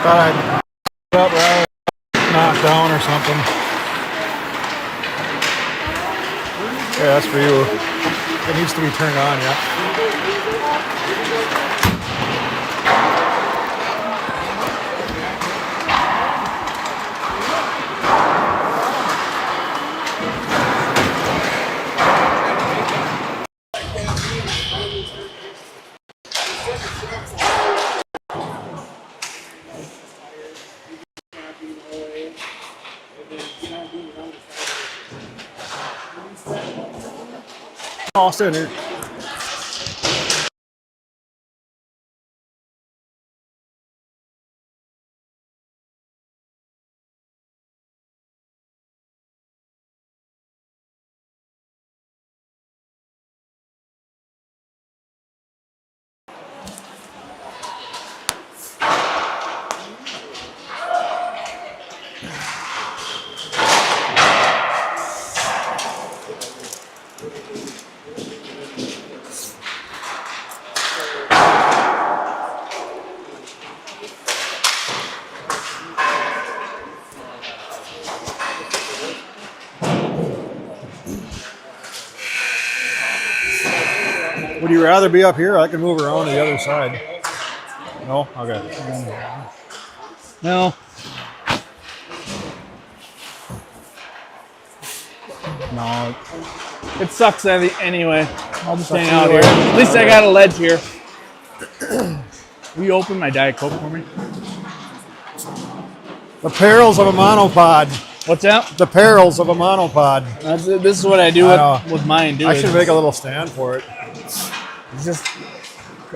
Thought I'd up rather knock down or something. Yeah, that's for you. It needs to be turned on, yeah. All sitting here. Would you rather be up here? I can move around to the other side. No? Okay. No. No. It sucks anyway. I'll just hang out here. At least I got a ledge here. Will you open my Diet Coke for me? The perils of a monopod. What's that? The perils of a monopod. This is what I do with mine, dude. I should make a little stand for it. It's just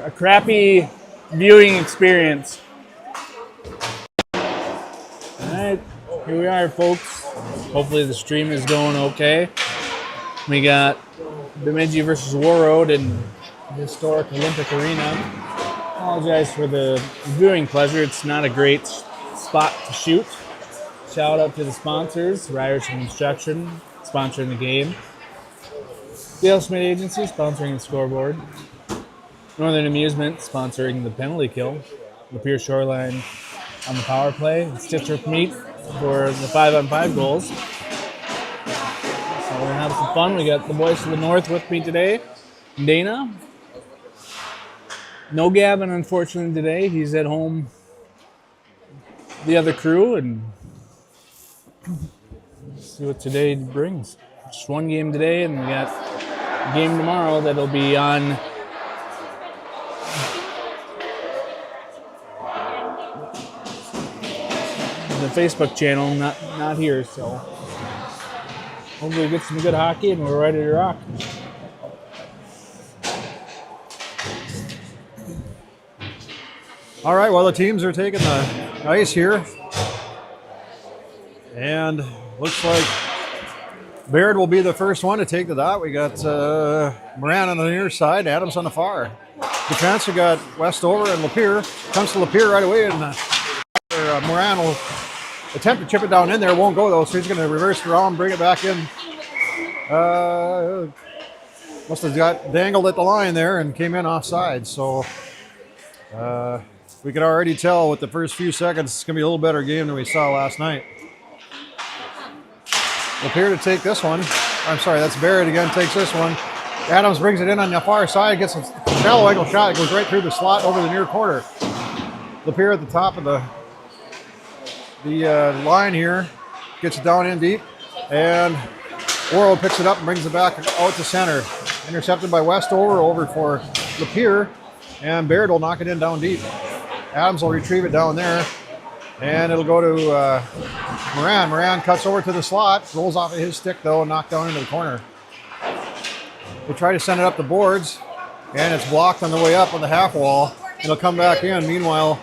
a crappy viewing experience. Alright, here we are, folks. Hopefully the stream is going okay. We got Bemidji versus Warroad in the historic Olympic Arena. Apologize for the viewing pleasure. It's not a great spot to shoot. Shout out to the sponsors, Ryerson Construction, sponsoring the game. Dale Smith Agency, sponsoring the scoreboard. Northern Amusement, sponsoring the penalty kill. Lapeer Shoreline on the power play. And Stitcher Meat for the 5-on-5 goals. So we're going to have some fun. We got the boys from the north with me today. Dana. No Gavin, unfortunately, today. He's at home. The other crew, and see what today brings. Just one game today, and we got a game tomorrow that'll be on the Facebook channel, not here. So hopefully we get some good hockey, and we're ready to rock. All right, well, the teams are taking the ice here. And looks like Baird will be the first one to take the dot. We got Moran on the near side, Adams on the far. Defense, we got Westover and Lapeer. Comes to Lapeer right away, and Moran will attempt to chip it down in there. Won't go, though, so he's going to reverse it around, bring it back in. Must have got dangled at the line there and came in offside. So we could already tell with the first few seconds it's going to be a little better game than we saw last night. Lapeer to take this one. I'm sorry, that's Barrett again, takes this one. Adams brings it in on the far side, gets a shallow angle shot. It goes right through the slot over the near corner. Lapeer at the top of the line here, gets it down in deep, and Warroad picks it up and brings it back out to center. Intercepted by Westover, over for Lapeer, and Baird will knock it in down deep. Adams will retrieve it down there, and it'll go to Moran. Moran cuts over to the slot, rolls off of his stick though, and knocked down into the corner. They try to send it up the boards, and it's blocked on the way up on the half wall. It'll come back in. Meanwhile,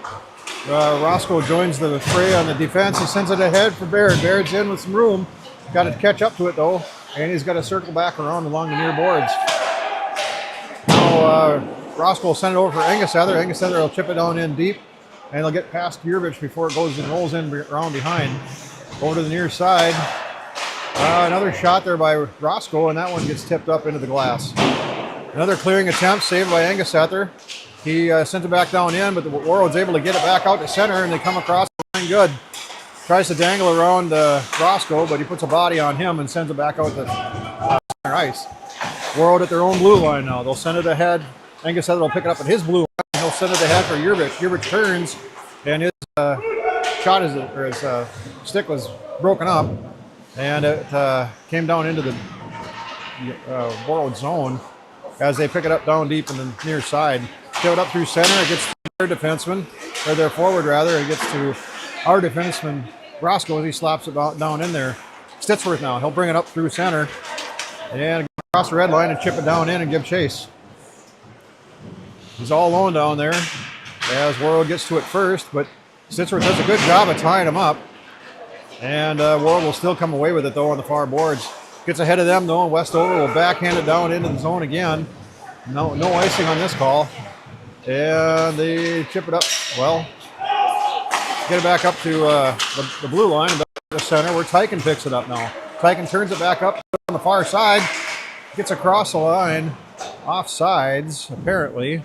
Roscoe joins the fray on the defense. He sends it ahead for Baird. Baird's in with some room. Got to catch up to it though, and he's got to circle back around along the near boards. Now Roscoe will send it over for Engesather. Engesather will chip it down in deep, and he'll get past Gurevich before it goes and rolls in around behind. Over to the near side. Another shot there by Roscoe, and that one gets tipped up into the glass. Another clearing attempt saved by Engesather. He sent it back down in, but the Warroad's able to get it back out to center, and they come across the line good. Tries to dangle around Roscoe, but he puts a body on him and sends it back out to center ice. Warroad at their own blue line now. They'll send it ahead. Angus Heather will pick it up at his blue line. He'll send it ahead for Yerbich. Yerbich turns, and his his stick was broken up, and it came down into the Warroad zone as they pick it up down deep in the near side. Give it up through center. It gets to their defenseman, or their forward rather. It gets to our defenseman Roscoe as he slaps it down in there. Stitsworth now. He'll bring it up through center and across the red line and chip it down in and give chase. He's all alone down there as Warroad gets to it first, but Stitsworth does a good job of tying him up. And Warroad will still come away with it though on the far boards. Gets ahead of them though, and Westover will backhand it down into the zone again. No icing on this call. And they chip it up. Well, get it back up to the blue line, back to the center where Tyken picks it up now. Tyken turns it back up on the far side, gets across the line, offsides apparently.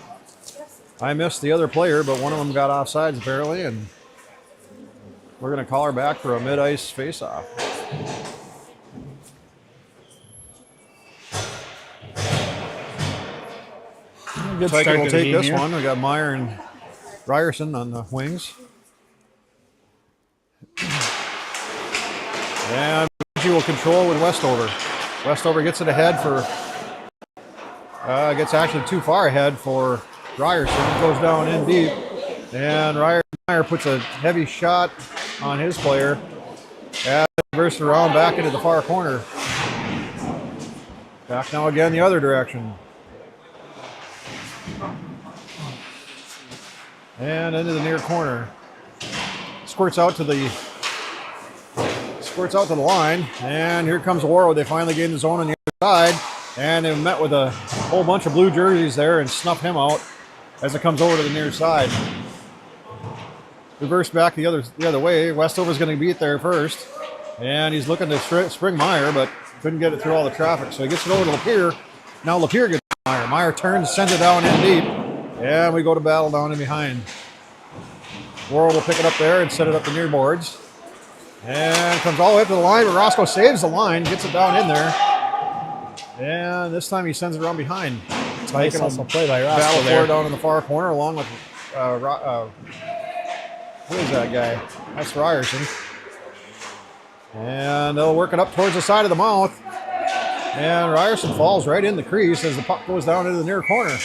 I missed the other player, but one of them got offsides apparently, and we're going to call her back for a mid-ice face-off. Tyken will take this one. We got Meyer and Ryerson on the wings. And Bemidji will control with Westover. Westover gets it ahead for, gets actually too far ahead for Ryerson. Goes down in deep. And Meyer puts a heavy shot on his player. And reverses around back into the far corner. Back now again the other direction. And into the near corner. Squirts out to the line, and here comes Warroad. They finally gain the zone on the other side, and they met with a whole bunch of blue jerseys there and snuff him out as it comes over to the near side. Reverse back the other way. Westover's going to beat there first, and he's looking to spring Meyer, but couldn't get it through all the traffic, so he gets it over to Lapeer. Now Lapeer gets Meyer. Meyer turns, sends it down in deep, and we go to battle down in behind. Warroad will pick it up there and set it up the near boards. And comes all the way up to the line, but Roscoe saves the line, gets it down in there. And this time he sends it around behind. Nice hustle play by Roscoe battle there. for down in the far corner along with, who is that guy? That's Ryerson. And they'll work it up towards the side of the mouth. And Ryerson falls right in the crease as the puck goes down into the near corner.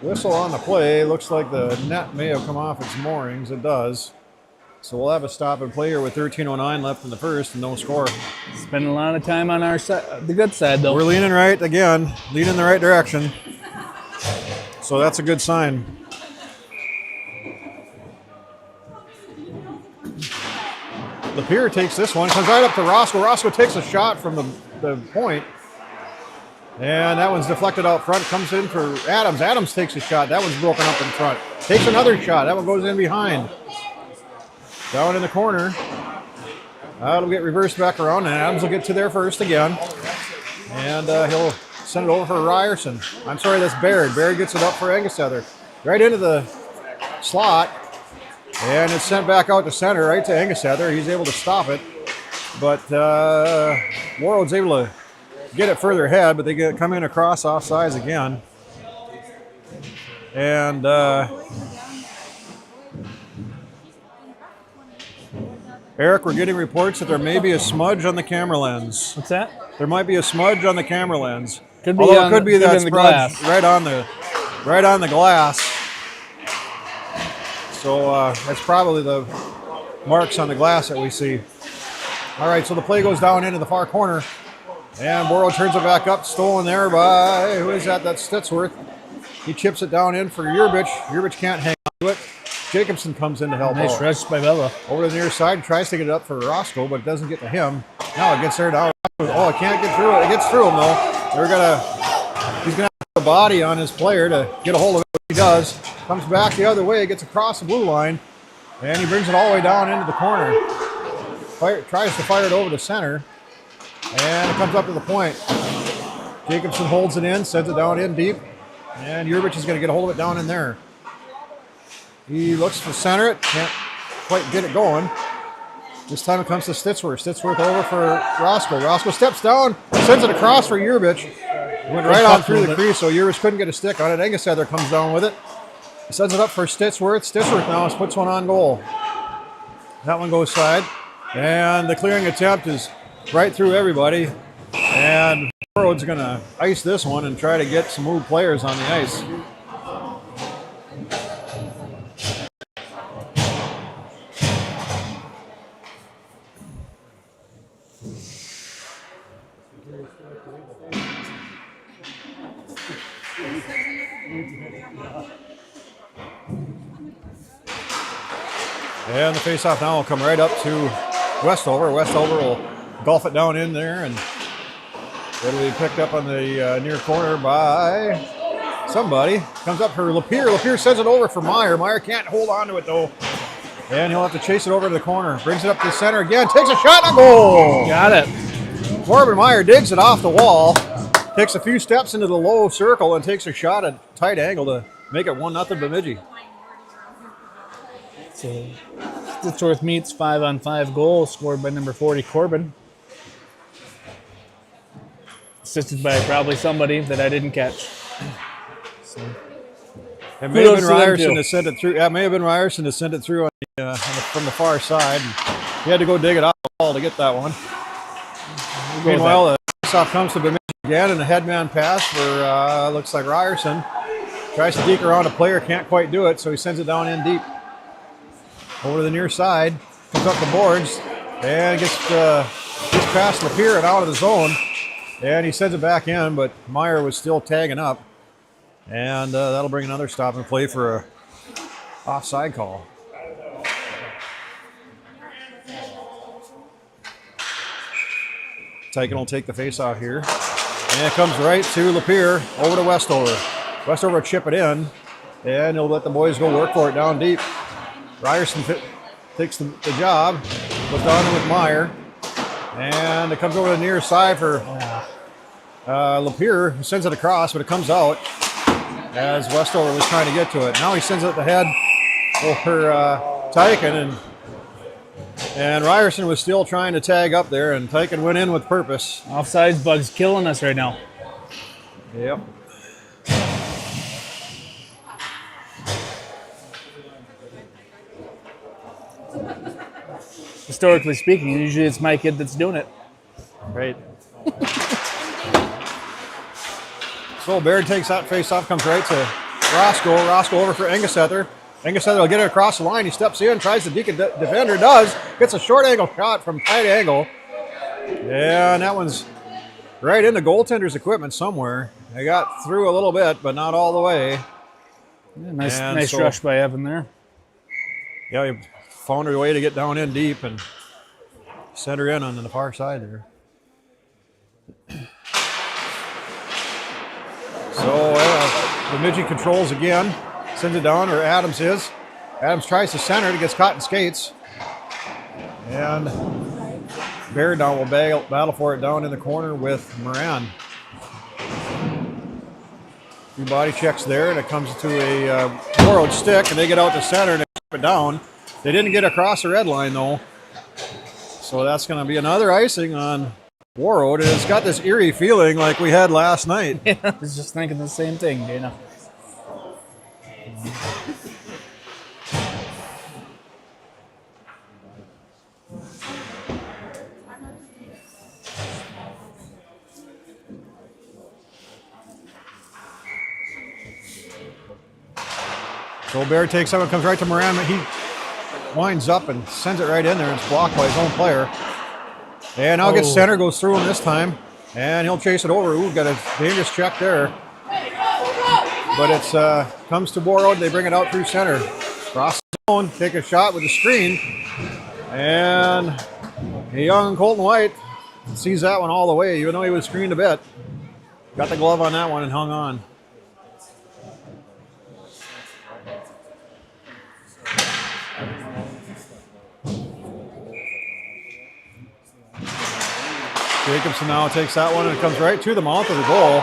Whistle on the play. Looks like the net may have come off its moorings. It does. So we'll have a stop and play here with 13:09 left in the first and no score. Spending a lot of time on our side, the good side though. We're leaning right again, leaning in the right direction. So that's a good sign. Lapeer takes this one, comes right up to Roscoe. Roscoe takes a shot from the point. And that one's deflected out front. Comes in for Adams. Adams takes a shot. That one's broken up in front. Takes another shot. That one goes in behind. Down in the corner. That'll get reversed back around, and Adams will get to there first again. And he'll send it over for Ryerson. I'm sorry, that's Baird. Baird gets it up for Angus Heather. Right into the slot. And it's sent back out to center, right to Angus Heather. He's able to stop it. But Warroad's able to get it further ahead, but they come in across offsides again. And Eric, we're getting reports that there may be a smudge on the camera lens. What's that? There might be a smudge on the camera lens. Could be. Although it could be that the glass. right on the glass. So that's probably the marks on the glass that we see. All right, so the play goes down into the far corner. And Warroad turns it back up, stolen there by, who is that? That's Stitsworth. He chips it down in for Yerbich. Yerbich can't hang on to it. Jacobson comes in to help Nice out. rush by Bella. Over to the near side, tries to get it up for Roscoe, but it doesn't get to him. Now it gets there down. Oh, it can't get through it. It gets through him, though. He's going to have the body on his player to get a hold of it. He does. Comes back the other way, gets across the blue line, and he brings it all the way down into the corner. Tries to fire it over to center. And it comes up to the point. Jacobson holds it in, sends it down in deep. And Urbich is going to get a hold of it down in there. He looks to center it. Can't quite get it going. This time it comes to Stitsworth. Stitsworth over for Roscoe. Roscoe steps down, sends it across for Urbich. Went right on through the crease, so Urbich couldn't get a stick on it. Engessether comes down with it. He sends it up for Stitsworth. Stitsworth now puts one on goal. That one goes side. And the clearing attempt is right through everybody. And Warroad's going to ice this one and try to get some move players on the ice. And the faceoff now will come right up to Westover. Westover will golf it down in there, and it'll be picked up on the near corner by somebody. Comes up for Lapierre. Lapierre sends it over for Meyer. Meyer can't hold on to it, though. And he'll have to chase it over to the corner. Brings it up to the center again. Takes a shot and a goal. Got it. Corbin Meyer digs it off the wall. Takes a few steps into the low circle and takes a shot at tight angle to make it 1-0 Bemidji. So Stitsworth meets 5-on-5 goal scored by number 40, Corbin. Assisted by probably somebody that I didn't catch. So, it may have been Ryerson to send it through. Yeah, it may have been Ryerson to send it through from the far side. He had to go dig it off the wall to get that one. Meanwhile, the faceoff comes to Bemidji again, and a headman pass for looks like Ryerson. Tries to deke around a player, can't quite do it, so he sends it down in deep. Over to the near side, comes up the boards, and gets past Lapierre and out of the zone. And he sends it back in, but Meyer was still tagging up. And that'll bring another stop and play for a offside call. Tyken will take the face-off here. And it comes right to Lapierre, over to Westover. Westover will chip it in, and he'll let the boys go work for it down deep. Ryerson takes the job, goes down with Meyer, and it comes over the near side for Lapierre, who sends it across, but it comes out as Westover was trying to get to it. Now he sends it at the head for Tyken, and Ryerson was still trying to tag up there, and Tyken went in with purpose. Offsides bug's killing us right now. Yep. Historically speaking, usually it's my kid that's doing it. Right. So Baird takes that face-off, comes right to Roscoe. Roscoe over for Engessether. Engessether will get it across the line. He steps in, tries to deke a defender, does. Gets a short angle shot from tight angle. Yeah, and that one's right into goaltender's equipment somewhere. They got through a little bit, but not all the way. Yeah, nice rush by Evan there. Yeah, he found her way to get down in deep and sent her in on the far side there. So Bemidji controls again, sends it down, or Adams is. Adams tries to center it, gets caught in skates. And Baird now will battle for it down in the corner with Moran. Two body checks there, and it comes to a Warroad stick, and they get out to center and they keep it down. They didn't get across the red line, though. So that's going to be another icing on Warroad, and it's got this eerie feeling like we had last night. Yeah, I was just thinking the same thing, Dana. So Bear takes someone, comes right to Moran, but he winds up and sends it right in there, and it's blocked by his own player. And now gets center, goes through him this time, and he'll chase it over. Ooh, got a dangerous check there. But it's comes to Warroad, they bring it out through center. Cross the zone, take a shot with the screen. And young Colton White sees that one all the way, even though he was screened a bit. Got the glove on that one and hung on. Jacobson now takes that one and it comes right to the mouth of the goal.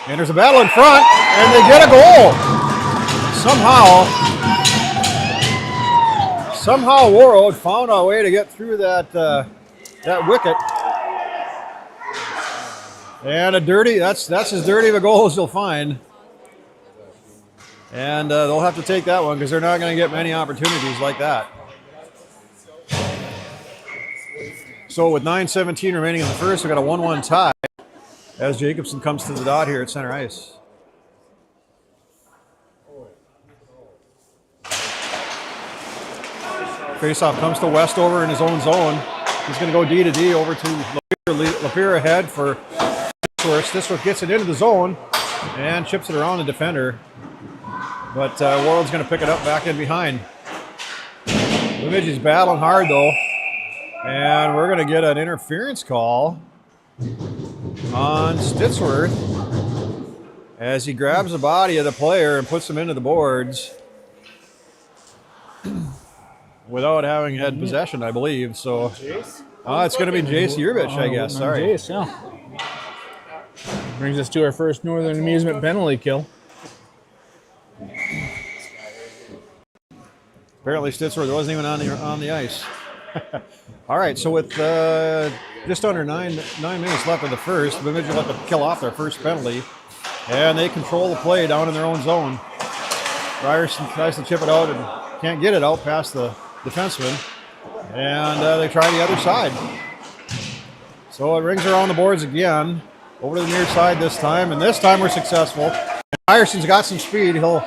And there's a battle in front, and they get a goal. Somehow Warroad found a way to get through that wicket. And that's as dirty of a goal as you'll find. And they'll have to take that one because they're not going to get many opportunities like that. So with 9:17 remaining in the first, we've got a 1-1 tie as Jacobson comes to the dot here at center ice. Faceoff comes to Westover in his own zone. He's going to go D to D over to Lapierre ahead for Stitchworth. Stitchworth gets it into the zone and chips it around the defender. But Warroad's going to pick it up back in behind. Bemidji's battling hard though. And we're going to get an interference call on Stitchworth as he grabs the body of the player and puts him into the boards without having had possession, I believe. So it's going to be Jace Urbich, I guess. Sorry. Jace, yeah. Brings us to our first Northern Amusement penalty kill. Apparently Stitchworth wasn't even on the ice. All right, so with just under nine minutes left of the first, Bemidji let them kill off their first penalty, and they control the play down in their own zone. Ryerson tries to chip it out and can't get it out past the defenseman, and they try the other side. So it rings around the boards again, over to the near side this time, and this time we're successful. And Ryerson's got some speed. He'll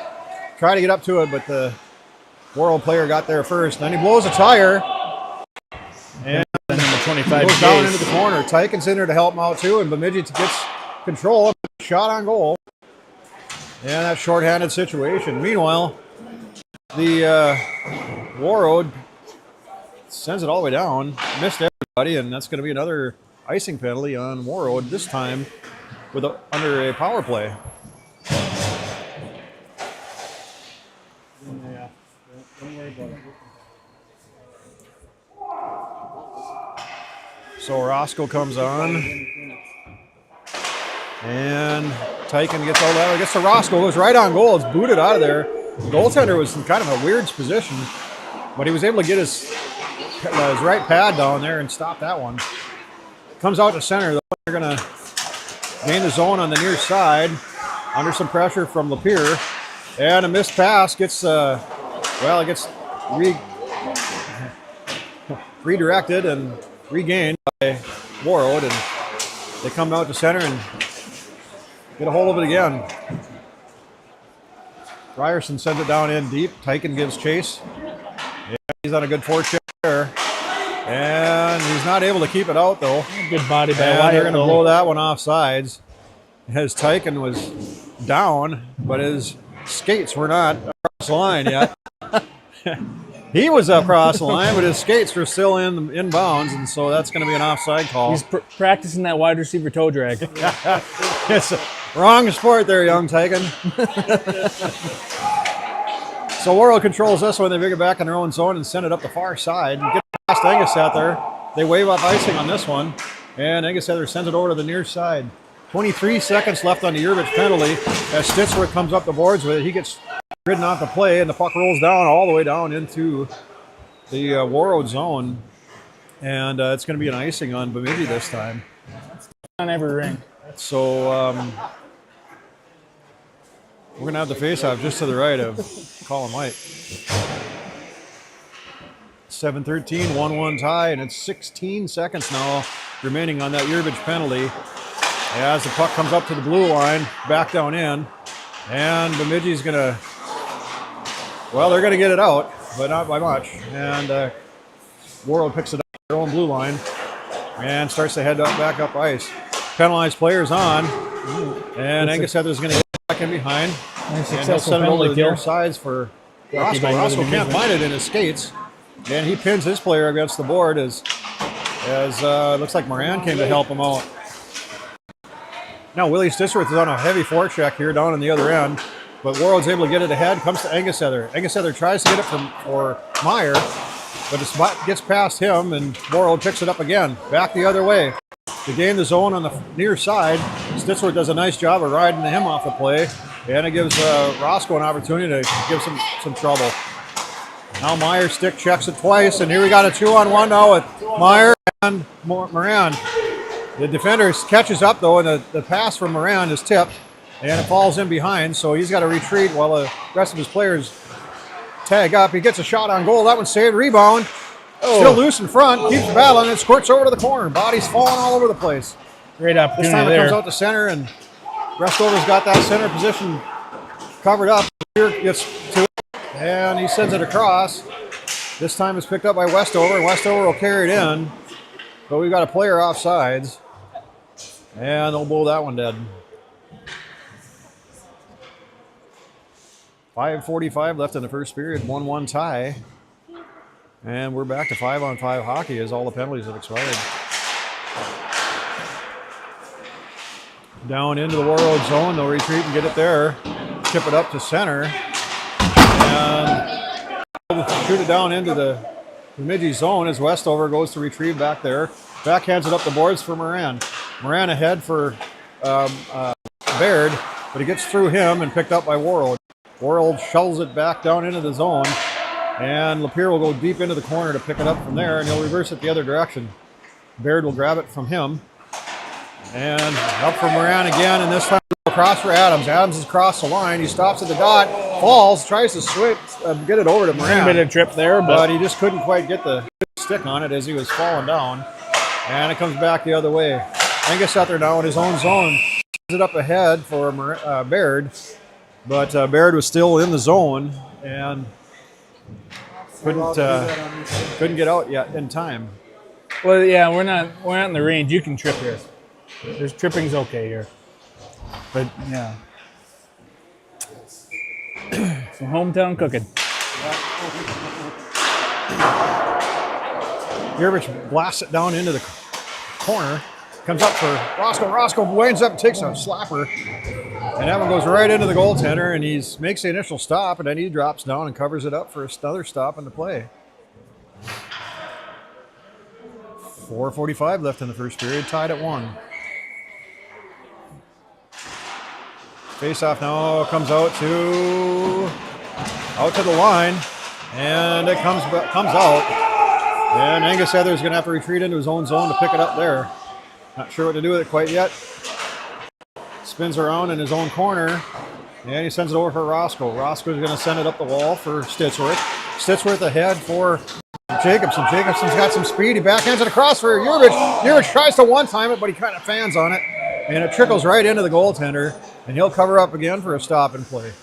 try to get up to it, but the Warroad player got there first. Then he blows a tire. And number 25 goes down into the corner. Tyken's in there to help him out too, and Bemidji gets control of the shot on goal. And that shorthanded situation. Meanwhile, the Warroad sends it all the way down, missed everybody, and that's going to be another icing penalty on Warroad, this time with under a power play. Yeah, don't worry about it. So Roscoe comes on, and Tyken gets all that. Gets to Roscoe, goes right on goal. It's booted out of there. The goaltender was in kind of a weird position, but he was able to get his right pad down there and stop that one. Comes out to center, though. They're going to gain the zone on the near side under some pressure from Lapierre, and a missed pass gets redirected and regained by Warroad, and they come out to center and get a hold of it again. Ryerson sends it down in deep. Tyken gives chase. Yeah, he's on a good forecheck there. And he's not able to keep it out, though. Good body by And they're going to Wyatt, blow that one off sides. As Tyken was down, but his skates were not across the line yet. He was across the line, but his skates were still in bounds, and so that's going to be an offside call. He's practicing that wide receiver toe drag. It's a wrong sport there, young Tyken. So Warroad controls this one. They bring it back in their own zone and send it up the far side. Get past Engesether. They wave up icing on this one, and Engesether sends it over to the near side. 23 seconds left on the Urbich penalty as Stitchworth comes up the boards with it. He gets ridden off the play, and the puck rolls down all the way down into the Warroad zone. And it's going to be an icing on Bemidji this time. On every ring. So we're going to have the face-off just to the right of Colin White. 7:13, 1-1 tie, and it's 16 seconds now remaining on that Urbich penalty. As the puck comes up to the blue line, back down in, and Bemidji's going to, well, they're going to get it out, but not by much. And Warroad picks it up their own blue line and starts to head back up ice. Penalized players on, and Engesether's going to get back in behind. Nice And he'll successful send it over to the penalty near kill. sides for Lucky Roscoe. by Roscoe Northern can't Amusement. find it in his skates, and he pins his player against the board as looks like Moran came to help him out. Now Willie Stitchworth is on a heavy forecheck here down on the other end, but Warroad's able to get it ahead. Comes to Engesether. Engesether tries to get it for Meyer, but it gets past him, and Warroad picks it up again. Back the other way. To gain the zone on the near side, Stitchworth does a nice job of riding him off the play, and it gives Roscoe an opportunity to give some trouble. Now Meyer stick checks it twice, and here we got a 2-on-1 now with Meyer and Moran. The defender catches up though, and the pass from Moran is tipped, and it falls in behind, so he's got to retreat while the rest of his players tag up. He gets a shot on goal. That one's saved. Rebound. Still loose in front. Keeps battling. It squirts over to the corner. Bodies falling all over the place. Great opportunity this time there. It comes out to center, and Restover's got that center position covered up. Here gets to it, and he sends it across. This time it's picked up by Westover, and Westover will carry it in. But we've got a player offsides, and they'll blow that one dead. 5:45 left in the first period, 1-1 tie. And we're back to 5-on-5 hockey as all the penalties have expired. Down into the Warroad zone, they'll retreat and get it there. Tip it up to center. And shoot it down into the Bemidji zone as Westover goes to retrieve back there. Backhands it up the boards for Moran. Moran ahead for Baird, but he gets through him and picked up by Warroad. Warroad shovels it back down into the zone. And Lapeer will go deep into the corner to pick it up from there, and he'll reverse it the other direction. Baird will grab it from him. And up for Moran again, and this time across for Adams. Adams has crossed the line. He stops at the dot, falls, tries to switch, get it over to Moran. A bit of trip there, but he just couldn't quite get the stick on it as he was falling down. And it comes back the other way. Angus out there now in his own zone. Sends it up ahead for Baird, but Baird was still in the zone and couldn't get out yet in time. Well, yeah, we're not in the range. You can trip here. There's tripping's okay here, but yeah. Some hometown cooking. Yervich blasts it down into the corner. Comes up for Roscoe. Roscoe winds up and takes a slapper. And that one goes right into the goaltender, and he makes the initial stop, and then he drops down and covers it up for another stop in the play. 4:45 left in the first period, tied at 1. Face-off now comes out to the line, and it comes out. And Angus Heather's going to have to retreat into his own zone to pick it up there. Not sure what to do with it quite yet. Spins around in his own corner, and he sends it over for Roscoe. Roscoe's going to send it up the wall for Stitchworth. Stitchworth ahead for Jacobson. Jacobson's got some speed. He backhands it across for Yervich. Yervich tries to one-time it, but he kind of fans on it, and it trickles right into the goaltender, and he'll cover up again for a stop and play.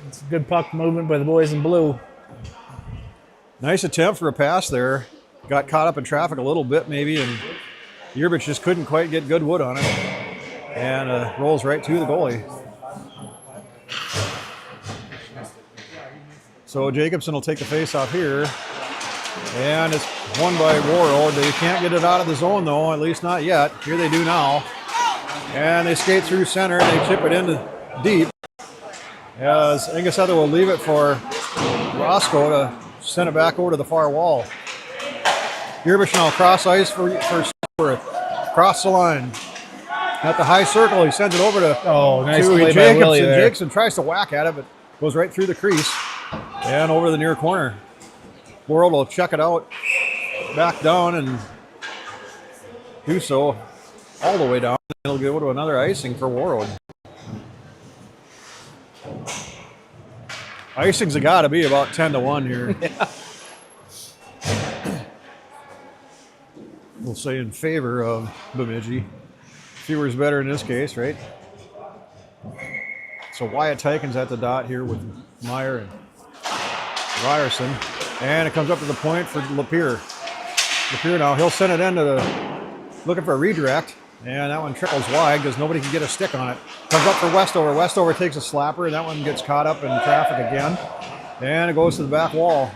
It's a good puck movement by the boys in blue. Nice attempt for a pass there. Got caught up in traffic a little bit maybe, and Yervich just couldn't quite get good wood on it. And rolls right to the goalie. So Jacobson will take the face-off here. And it's won by Warroad. They can't get it out of the zone, though, at least not yet. Here they do now. And they skate through center, and they chip it into deep. As Angus Heather will leave it for Roscoe to send it back over to the far wall. Yervich now cross ice for Stitchworth. Cross the line. At the high circle, he sends it over to nice play by Willie there. Jacobson tries to whack at it, but goes right through the crease and over the near corner. Warroad will check it out, back down, and do so all the way down. It'll go to another icing for Warroad. Icing's got to be about 10-1 here. Yeah. We'll say in favor of Bemidji. Fewer is better in this case, right? So Wyatt Tyken's at the dot here with Meyer and Ryerson. And it comes up to the point for Lapeer. Lapeer now, he'll send it into looking for a redirect. And that one trickles wide because nobody can get a stick on it. Comes up for Westover. Westover takes a slapper, and that one gets caught up in traffic again. And it goes to the back wall.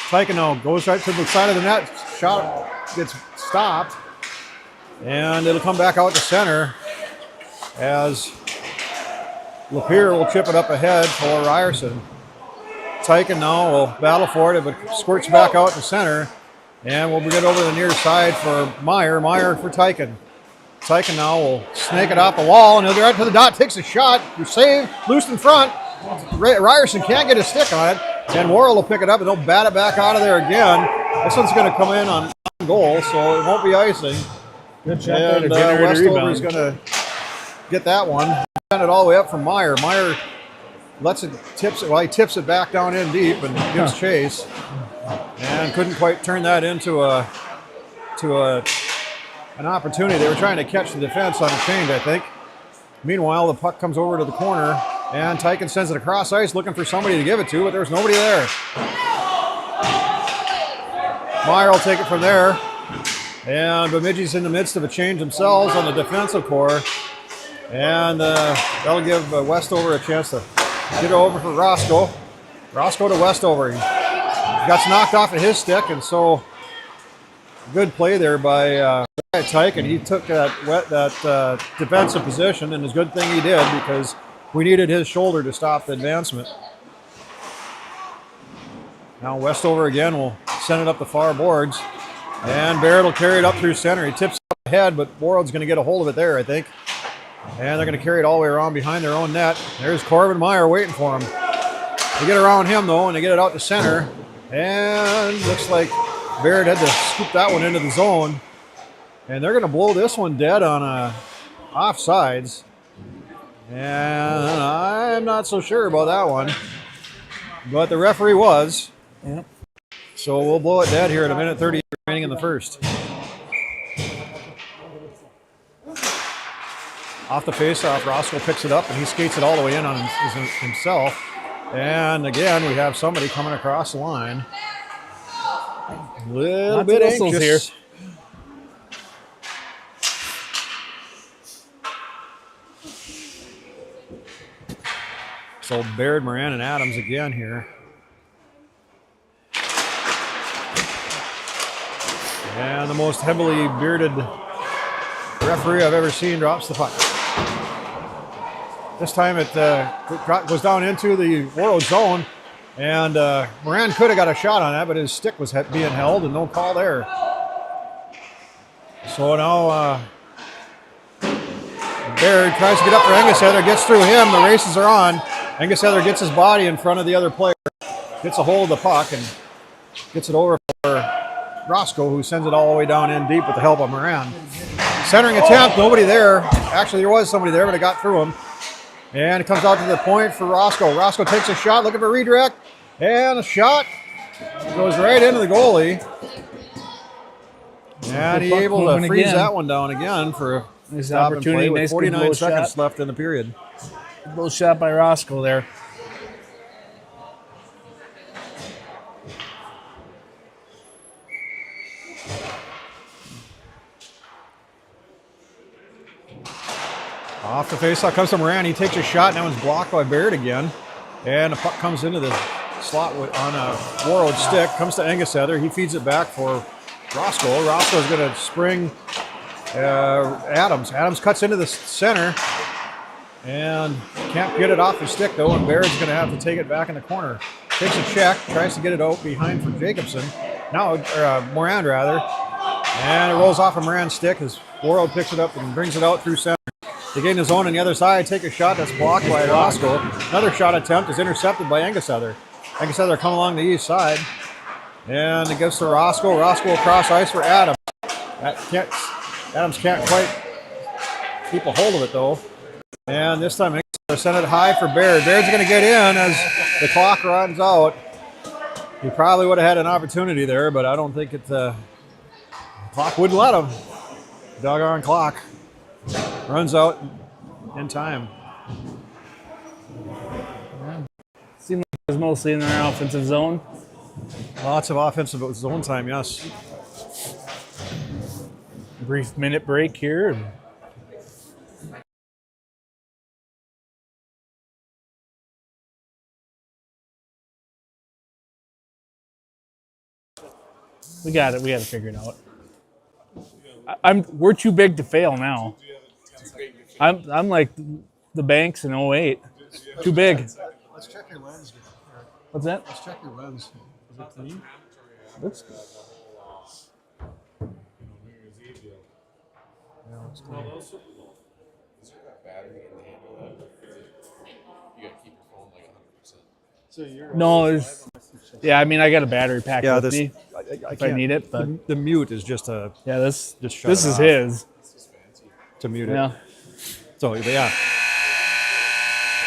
Tyken now goes right to the side of the net. Shot gets stopped. And it'll come back out to center as Lapeer will chip it up ahead for Ryerson. Tyken now will battle for it, but squirts back out to center. And we'll get over the near side for Meyer. Meyer for Tyken. Tyken now will snake it off the wall, and he'll get right to the dot, takes a shot, save, loose in front. Ryerson can't get his stick on it, and Warroad will pick it up, and they'll bat it back out of there again. This one's going to come in on goal, so it won't be icing. Good shot there to And generate a Westover is rebound. going to get that one. Send it all the way up from Meyer. Meyer lets it, tips it, well, he tips it back down in deep and gives chase. And couldn't quite turn that into an opportunity. They were trying to catch the defense on a change, I think. Meanwhile, the puck comes over to the corner, and Tyken sends it across ice looking for somebody to give it to, but there's nobody there. Meyer will take it from there. And Bemidji's in the midst of a change themselves on the defensive core. And that'll give Westover a chance to get it over for Roscoe. Roscoe to Westover. He got knocked off of his stick, and so good play there by Tyken. He took that defensive position, and it's a good thing he did because we needed his shoulder to stop the advancement. Now Westover again will send it up the far boards, and Barrett will carry it up through center. He tips it up ahead, but Warroad's going to get a hold of it there, I think. And they're going to carry it all the way around behind their own net. There's Corbin Meyer waiting for him. They get around him, though, and they get it out to center. And looks like Barrett had to scoop that one into the zone. And they're going to blow this one dead on offsides. And I'm not so sure about that one. But the referee was. Yep. So we'll blow it dead here at a minute 30 remaining in the first. Off the faceoff, Roscoe picks it up and he skates it all the way in on himself. And again, we have somebody coming across the line. A little bit anxious here. So Baird, Moran, and Adams again here. And the most heavily bearded referee I've ever seen drops the puck. This time it goes down into the Warroad zone, and Moran could have got a shot on that, but his stick was being held, and no call there. So now Baird tries to get up for Engesheather, gets through him, the races are on. Engesheather gets his body in front of the other player, gets a hold of the puck, and gets it over for Roscoe, who sends it all the way down in deep with the help of Moran. Centering attempt, nobody there. Actually, there was somebody there, but it got through him. And it comes out to the point for Roscoe. Roscoe takes a shot, looking for redirect. And a shot goes right into the goalie. And he's able to freeze that one down again for a stop and play with 49 seconds left in the period. Good little shot by Roscoe there. Off the faceoff comes to Moran. He takes a shot. Now it's blocked by Baird again. And the puck comes into the slot on a Warroad stick. Comes to Engesheather. He feeds it back for Roscoe. Roscoe's going to spring Adams. Adams cuts into the center. And can't get it off the stick, though. And Baird's going to have to take it back in the corner. Takes a check. Tries to get it out behind for Jacobson. Now, Moran, rather. And it rolls off of Moran's stick as Warroad picks it up and brings it out through center. They get in the zone on the other side, take a shot that's blocked by Roscoe. Another shot attempt is intercepted by Engesheather. Engesheather come along the east side. And it goes to Roscoe. Roscoe across ice for Adams. Adams can't quite keep a hold of it, though. And this time Engesheather sent it high for Baird. Baird's going to get in as the clock runs out. He probably would have had an opportunity there, but I don't think the clock wouldn't let him. Doggone clock runs out in time. Seemed like it was mostly in their offensive zone. Lots of offensive zone time, yes. Brief minute break here. We got it. We got to figure it out. We're too big to fail now. I'm like the Banks in 08. Too big. Let's check your lens. What's that? Let's check your lens. Is it clean? Looks good. Yeah, Is there a battery in the handle of that? You gotta keep your phone like 100%. So you're No, yeah. I mean, I got a battery pack Yeah, with this me if I need it. But the mute is just a yeah, this shut this it is off. his. To mute Yeah. it. So yeah,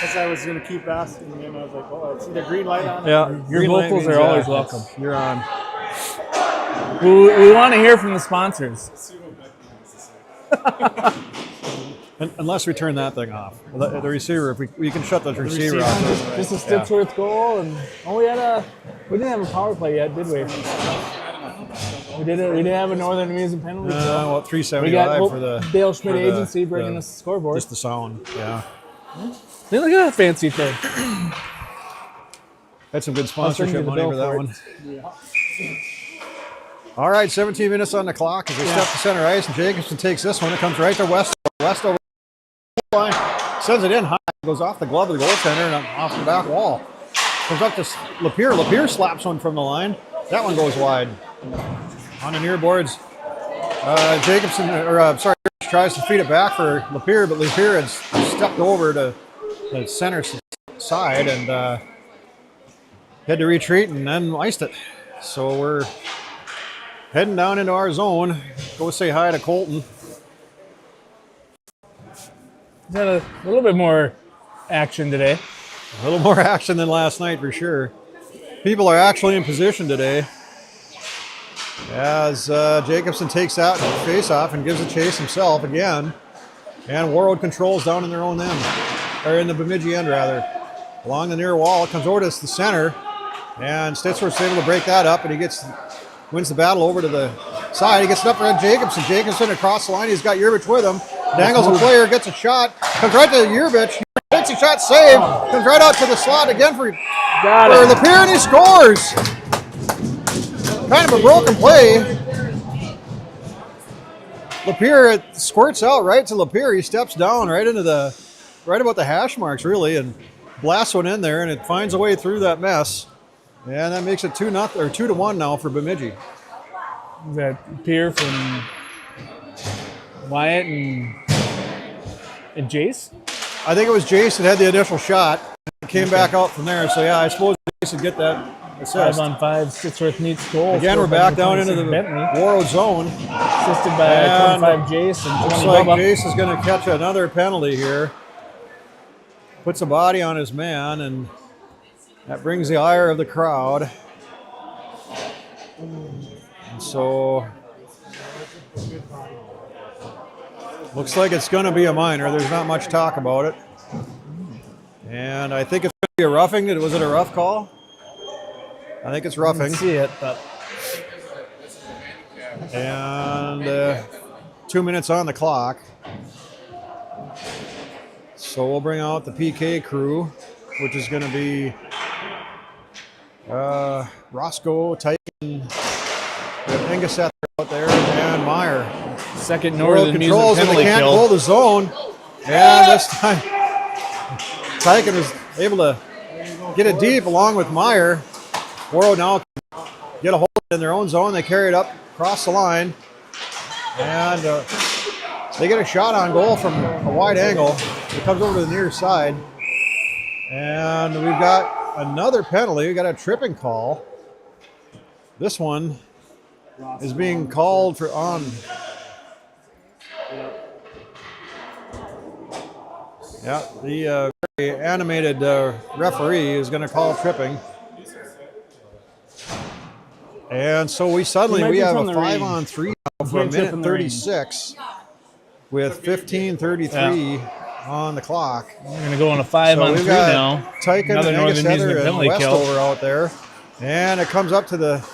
Because I was gonna keep asking, and I was like, "Oh, I see the green light on." yeah. Your Green light vocals means, are always welcome. You're on. We want to hear from the sponsors. See what Becky wants to say. Unless we turn that thing off. The receiver, if we can shut the receiver off. Just a Stitchworth goal, and we didn't have a power play yet, did we? We didn't have a Northern Amusement penalty. Well, We 375 got for the Dale Schmidt for the- Agency bringing us the scoreboard. just the sound. Yeah, Hey, look at that fancy thing. had some good I'll send you sponsorship the money bill for that for it. one. All right, 17 minutes on the clock as they step to center ice, and Jacobson takes this one. It comes right to West over the line, sends it in high, goes off the glove of the goaltender and off the back wall. Comes up to Lapeer. Lapeer slaps one from the line. That one goes wide. On the near boards, Jacobson, tries to feed it back for Lapeer, but Lapeer had stepped over to the center side and had to retreat and then iced it. So we're heading down into our zone. Go say hi to Colton. Had a little bit more action today. A little more action than last night for sure. People are actually in position today. As Jacobson takes that face off and gives a chase himself again. And Warroad controls down in their own end. Or in the Bemidji end rather. Along the near wall, it comes over to the center. And Stitchworth's able to break that up and he wins the battle over to the side. He gets it up around Jacobson. Jacobson across the line. He's got Yerbich with him. Dangles a player, gets a shot. Comes right to Yerbich. Takes a shot, save. Comes right out to the slot again for Lapeer and he scores. Kind of a broken play. Lapeer squirts out right to Lapeer. He steps down right about the hash marks really and blasts one in there and it finds a way through that mess. And that makes it 2-1 now for Bemidji. Is that Pierre from Wyatt and Jace? I think it was Jace that had the initial shot. It came back out from there. So yeah, I suppose Jace would get that assist. 5-on-5, Stitchworth needs goal. Again, we're back down into the Bentley. Warroad zone. Assisted by 25 Jace and 20 Looks like Bubba. Jace is going to catch another penalty here. Puts a body on his man, and that brings the ire of the crowd. And so, looks like it's going to be a minor. There's not much talk about it. And I think it's going to be a roughing. Was it a rough call? I think it's roughing. I didn't see it, but And 2 minutes on the clock. So we'll bring out the PK crew, which is going to be Roscoe, Titan, Engeseth out there, and Meyer. second World Northern controls Amusement and they penalty can't kill. hold the zone. And this time, Titan was able to get it deep along with Meyer. Warroad now get a hold of it in their own zone. They carry it up across the line. And they get a shot on goal from a wide angle. It comes over to the near side. And we've got another penalty. We've got a tripping call. This one is being called for on. Yeah, the very animated referee is going to call tripping. And so we have a 5-on-3 now for a minute 36 with 15:33 on the clock. We're going to go on a So 5-on-3 we've got now. Tyken Another and Northern Amusement Engeseth and penalty kill. Westover out there. And it comes up to the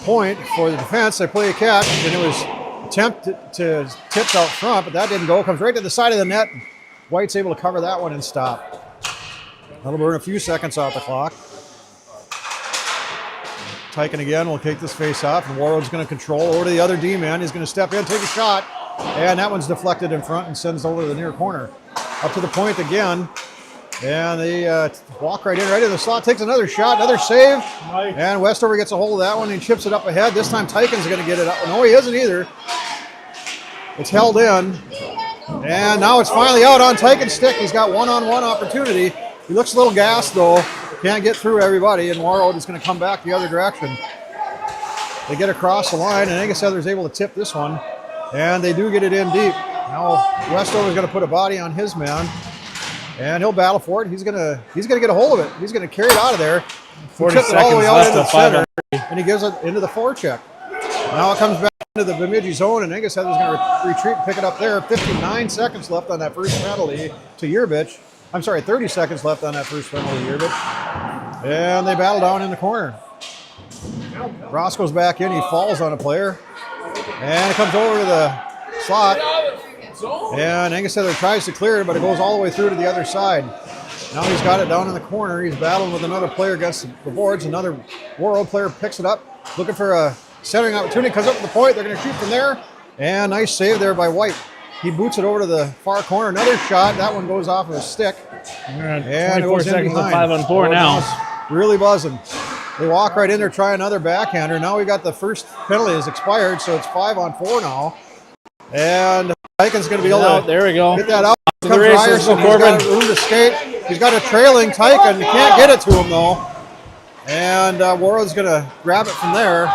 point for the defense. They play a catch, and it was attempted to tip out front, but that didn't go. Comes right to the side of the net. White's able to cover that one and stop. That'll burn a few seconds off the clock. Tyken again will take this face off, and Warroad's going to control over to the other D-man. He's going to step in, take a shot, and that one's deflected in front and sends over to the near corner. Up to the point again, and they walk right in the slot, takes another shot, another save, and Westover gets a hold of that one and chips it up ahead. This time Tyken's going to get it up. No, he isn't either. It's held in. And now it's finally out on Tyken's stick. He's got one-on-one opportunity. He looks a little gassed, though. Can't get through everybody, and Warroad is going to come back the other direction. They get across the line, and Angus able to tip this one. And they do get it in deep. Now Westover's going to put a body on his man. And he'll battle for it. He's gonna get a hold of it. He's gonna carry it out of there. 40 Tips it all the way seconds out left into the to center, 5-on-3. and he gives it into the forecheck. Now it comes back into the Bemidji zone, and Angus Heather's gonna retreat and pick it up there. 59 seconds left on that first penalty to Yerbich. I'm sorry, 30 seconds left on that first penalty to Yerbich. And they battle down in the corner. Roscoe's back in. He falls on a player, and it comes over to the slot. And Angus Heather tries to clear it, but it goes all the way through to the other side. Now he's got it down in the corner. He's battling with another player against the boards. Another Warroad player picks it up, looking for a centering opportunity. Comes up to the point. They're going to shoot from there. And nice save there by White. He boots it over to the far corner. Another shot. That one goes off of his stick. And 24 it goes in seconds to behind. 5-on-4 now. It's really buzzing. They walk right in there, try another backhander. Now we got the first penalty has expired, so it's 5-on-4 now. And Tyken's going to be able to there we go. get that out. To Comes the races, Ryerson. He's Corbin. got room to skate. He's got a trailing Tyken. He can't get it to him, though. And Warroad's going to grab it from there.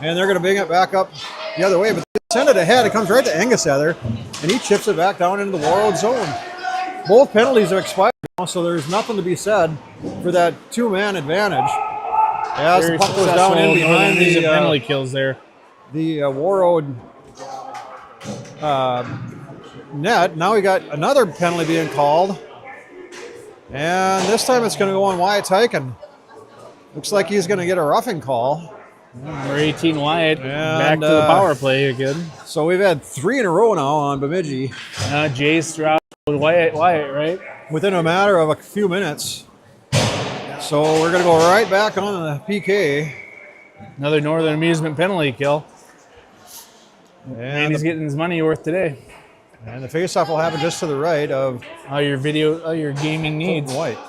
And they're going to bring it back up the other way. But they send it ahead. It comes right to Angus Heather. And he chips it back down into the Warroad zone. Both penalties have expired now, so there's nothing to be said for that two-man advantage. As the puck goes down in behind these the penalty kills there. the Warroad net. Now we got another penalty being called. And this time it's going to go on Wyatt Tyken. Looks like he's going to get a roughing call. Number 18 Wyatt And, back to the power play again. So we've had 3 in a row now on Bemidji Jace throughout with Wyatt, right? within a matter of a few minutes. So we're going to go right back on the PK. Another Northern Amusement penalty kill. And he's And, getting his money worth today. and the faceoff will happen just to the right of All your gaming needs. White.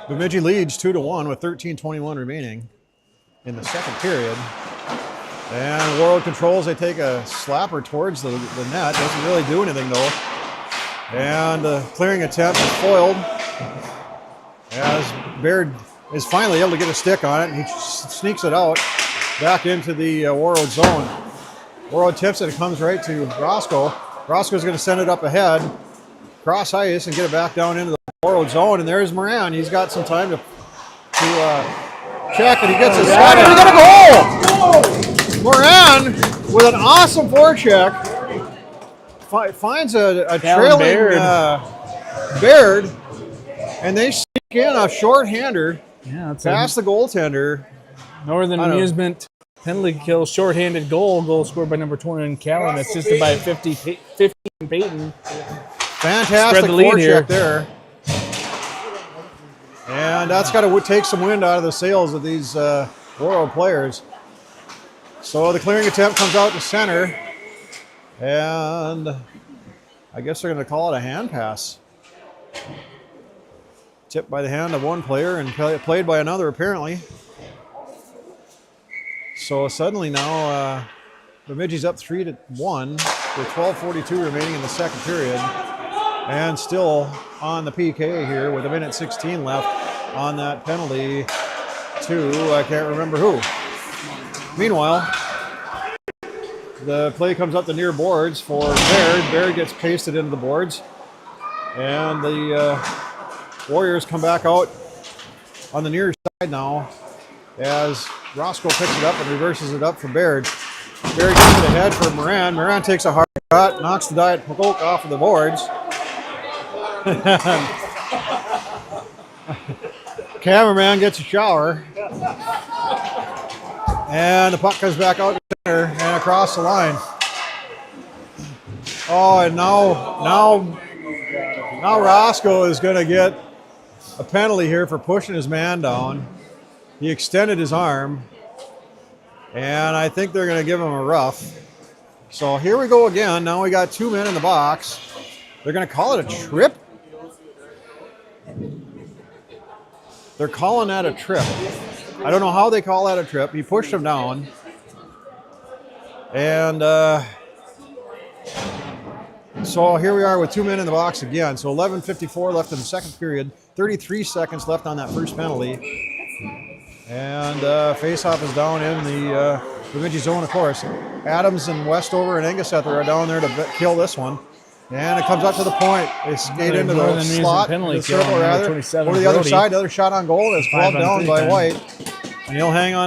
Bemidji leads 2-1 with 13:21 remaining in the second period. And Warroad controls. They take a slapper towards the net. Doesn't really do anything, though. And the clearing attempt is foiled as Baird is finally able to get a stick on it. And he sneaks it out back into the Warroad zone. Warroad tips it. It comes right to Roscoe. Roscoe's going to send it up ahead, cross ice, and get it back down into the Warroad zone. And there's Moran. He's got some time to check, and he gets a shot, and he got a goal! Moran, with an awesome forecheck, finds a trailing Baird, and they sneak in a short-hander Yeah, it's past the goaltender. Northern Amusement penalty kill, shorthanded goal scored by number 20 Callan, assisted by 50 Peyton. Fantastic Spread the lead here. forecheck there. And that's got to take some wind out of the sails of these Warroad players. So the clearing attempt comes out to center. And I guess they're going to call it a hand pass. Tipped by the hand of one player and played by another, apparently. So suddenly now Bemidji's up 3-1 with 12:42 remaining in the second period. And still on the PK here with 1:16 left on that penalty to, I can't remember who. Meanwhile, the play comes up the near boards for Baird. Baird gets pasted into the boards. And the Warriors come back out on the near side now as Roscoe picks it up and reverses it up for Baird. Baird gets it ahead for Moran. Moran takes a hard shot, knocks the Diet Coke off of the boards. Cameraman gets a shower. And the puck comes back out to center and across the line. Oh, and now Roscoe is going to get a penalty here for pushing his man down. He extended his arm, and I think they're going to give him a rough. So here we go again. Now we got 2 men in the box. They're going to call it a trip. They're calling that a trip. I don't know how they call that a trip. He pushed him down. And so here we are with 2 men in the box again. So 11:54 left in the second period. 33 seconds left on that first penalty. And face-off is down in the Bemidji zone, of course. Adams and Westover and Engesetter are down there to kill this one. And it comes up to the point. They skate into the slot, the circle rather, over the other side. The other shot on goal is clubbed down by White. And he'll hang on.